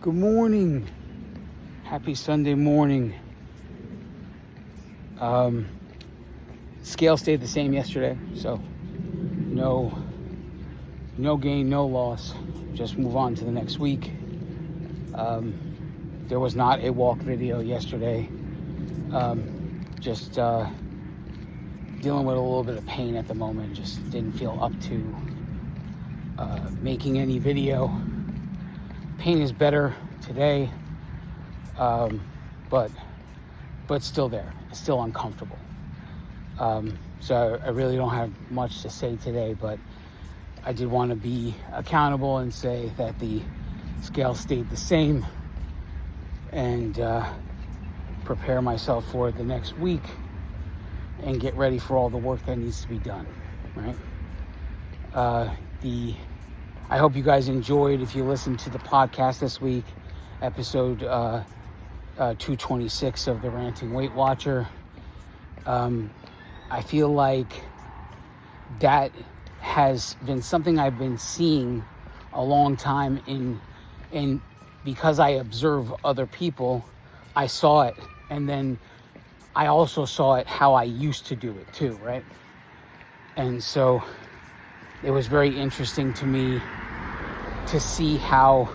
Good morning. Happy Sunday morning. Scale stayed the same yesterday, so no gain, no loss. Just move on to the next week. There was not a walk video yesterday. Just dealing with a little bit of pain at the moment. Just didn't feel up to making any video. Pain is better today, but still there. It's still uncomfortable. So I really don't have much to say today, but I did want to be accountable and say that the scale stayed the same and prepare myself for the next week and get ready for all the work that needs to be done, right? I hope you guys enjoyed. If you listened to the podcast this week, episode 226 of the Ranting Weight Watcher, I feel like that has been something I've been seeing a long time in because I observe other people, I saw it, and then I also saw it how I used to do it too, right? And so it was very interesting to me to see how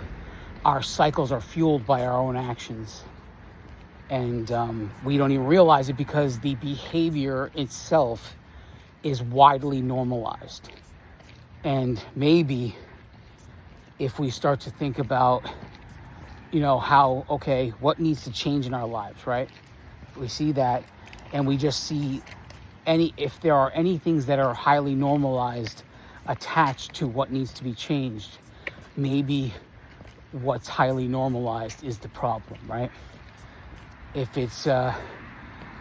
our cycles are fueled by our own actions. And we don't even realize it because the behavior itself is widely normalized. And maybe if we start to think about, what needs to change in our lives, right? We see that, and we just see if there are any things that are highly normalized attached to what needs to be changed, maybe what's highly normalized is the problem, right? If it's,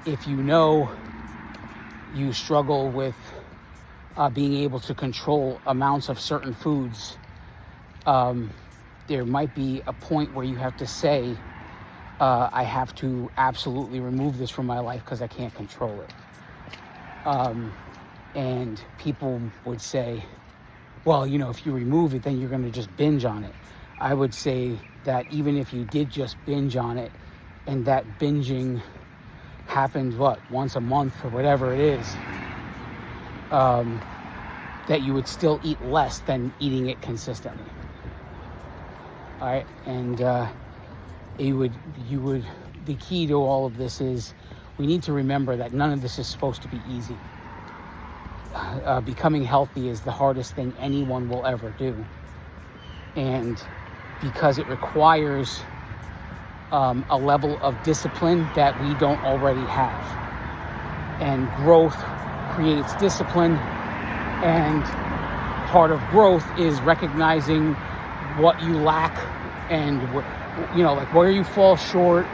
if you struggle with being able to control amounts of certain foods, there might be a point where you have to say, I have to absolutely remove this from my life because I can't control it. And people would say, well, if you remove it, then you're going to just binge on it. I would say that even if you did just binge on it, and that binging happened, once a month or whatever it is, that you would still eat less than eating it consistently. All right, and the key to all of this is we need to remember that none of this is supposed to be easy. Becoming healthy is the hardest thing anyone will ever do. And because it requires a level of discipline that we don't already have. And growth creates discipline. And part of growth is recognizing what you lack and, where you fall short,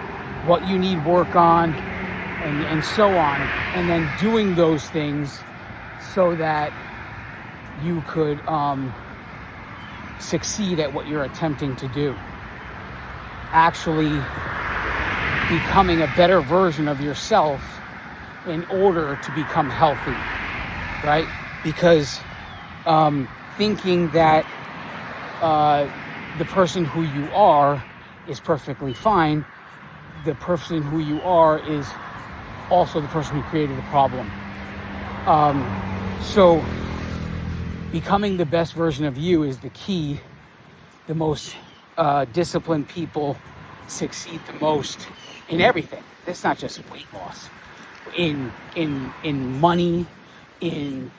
what you need work on, and so on. And then doing those things so that you could succeed at what you're attempting to do. Actually becoming a better version of yourself in order to become healthy, right? Because thinking that the person who you are is perfectly fine, the person who you are is also the person who created the problem. So becoming the best version of you is the key. The most disciplined people succeed the most in everything. It's not just weight loss. In money, in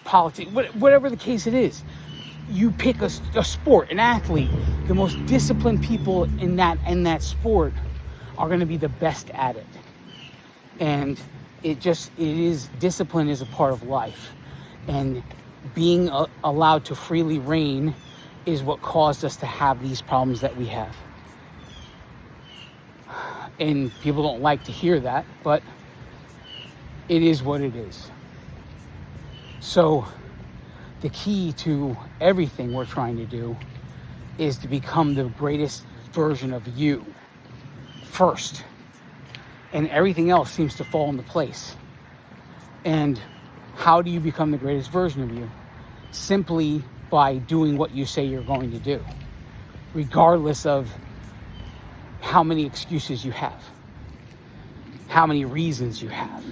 politics, whatever the case it is. You pick a sport, an athlete. The most disciplined people in that sport are going to be the best at it. And discipline is a part of life. And being allowed to freely reign is what caused us to have these problems that we have. And people don't like to hear that, but it is what it is. So the key to everything we're trying to do is to become the greatest version of you first. And everything else seems to fall into place. And how do you become the greatest version of you? Simply by doing what you say you're going to do. regardless of how many excuses you have, how many reasons you have,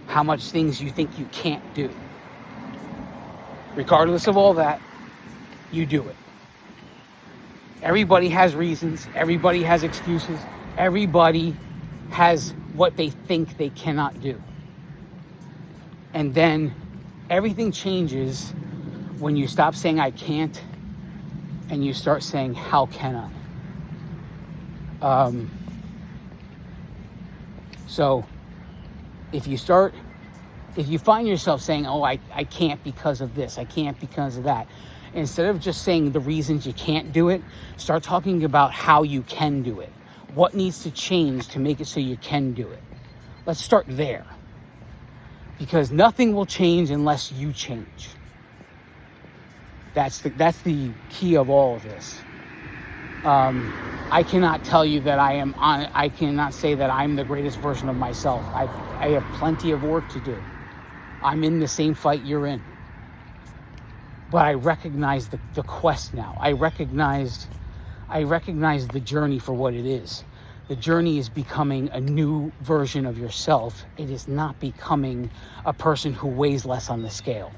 how much things you think you can't do. Regardless of all that, you do it. Everybody has reasons. Everybody has excuses. Everybody has what they think they cannot do. And then everything changes when you stop saying I can't and you start saying how can I. So if you find yourself saying, oh, I can't because of this, I can't because of that, instead of just saying the reasons you can't do it, start talking about how you can do it. What needs to change to make it so you can do it? Let's start there. Because nothing will change unless you change. That's the key of all of this. I cannot tell you that I cannot say that I'm the greatest version of myself. I have plenty of work to do. I'm in the same fight you're in. But I recognize the quest now. I recognize the journey for what it is. The journey is becoming a new version of yourself. It is not becoming a person who weighs less on the scale.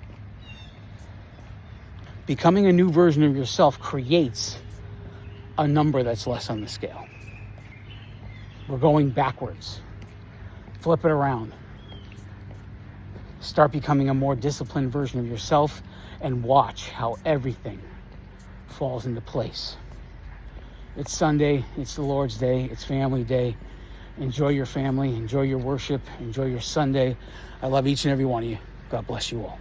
Becoming a new version of yourself creates a number that's less on the scale. We're going backwards. Flip it around. Start becoming a more disciplined version of yourself and watch how everything falls into place. It's Sunday, it's the Lord's Day, it's family day. Enjoy your family, enjoy your worship, enjoy your Sunday. I love each and every one of you. God bless you all.